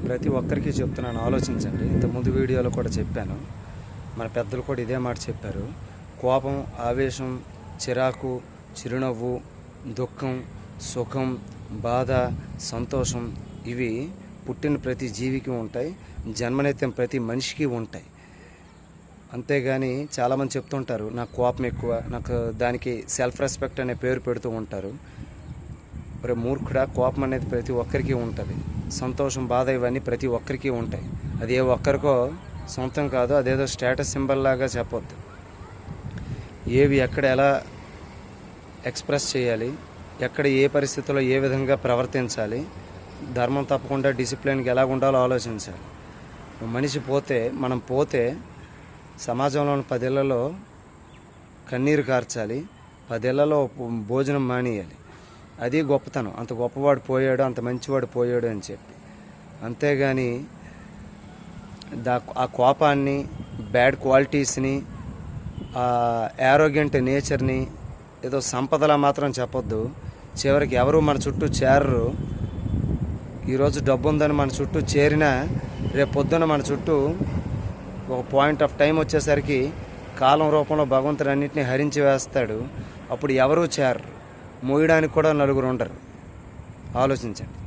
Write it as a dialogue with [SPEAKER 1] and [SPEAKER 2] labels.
[SPEAKER 1] ప్రతి ఒక్కరికి చెప్తున్నాను, ఆలోచించండి. ఇంతకుముందు వీడియోలో కూడా చెప్పాను, మన పెద్దలు కూడా ఇదే మాట చెప్పారు. కోపం, ఆవేశం, చిరాకు, చిరునవ్వు, దుఃఖం, సుఖం, బాధ, సంతోషం ఇవి పుట్టిన ప్రతి జీవికి ఉంటాయి, జన్మనెత్తిన ప్రతి మనిషికి ఉంటాయి. అంతేగాని చాలామంది చెప్తుంటారు నాకు కోపం ఎక్కువ, నాకు దానికి సెల్ఫ్ రెస్పెక్ట్ అనే పేరు పెడుతూ ఉంటారు. మరి మూర్ఖుడా, కోపం అనేది ప్రతి ఒక్కరికి ఉంటుంది. సంతోషం, బాధ ఇవన్నీ ప్రతి ఒక్కరికి ఉంటాయి. అది ఏ ఒక్కరికో సొంతం కాదు, అదేదో స్టేటస్ సింబల్ లాగా చెప్పొద్దు. ఏవి ఎక్కడ ఎలా ఎక్స్ప్రెస్ చేయాలి, ఎక్కడ ఏ పరిస్థితుల్లో ఏ విధంగా ప్రవర్తించాలి, ధర్మం తప్పకుండా డిసిప్లిన్కి ఎలా ఉండాలో ఆలోచించాలి. మనిషి పోతే, మనం పోతే సమాజంలోని 10 ఏళ్లలో కన్నీరు కార్చాలి, 10 ఏళ్లలో భోజనం మానేయాలి. అది గొప్పతనం. అంత గొప్పవాడు పోయాడు, అంత మంచివాడు పోయాడు అని చెప్పి. అంతేగాని ఆ కోపాన్ని, బ్యాడ్ క్వాలిటీస్ని, ఆ యారోగెంట్ నేచర్ని ఏదో సంపదలా మాత్రం చెప్పొద్దు. చివరికి ఎవరు మన చుట్టూ చేరరు. ఈరోజు డబ్బు ఉందని మన చుట్టూ చేరినా రేపు పొద్దున మన చుట్టూ ఒక పాయింట్ ఆఫ్ టైం వచ్చేసరికి కాలం రూపంలో భగవంతుడు అన్నింటినీ హరించి వేస్తాడు. అప్పుడు ఎవరూ చేరరు, మోయడానికి కూడా నలుగురు ఉండరు. ఆలోచించండి.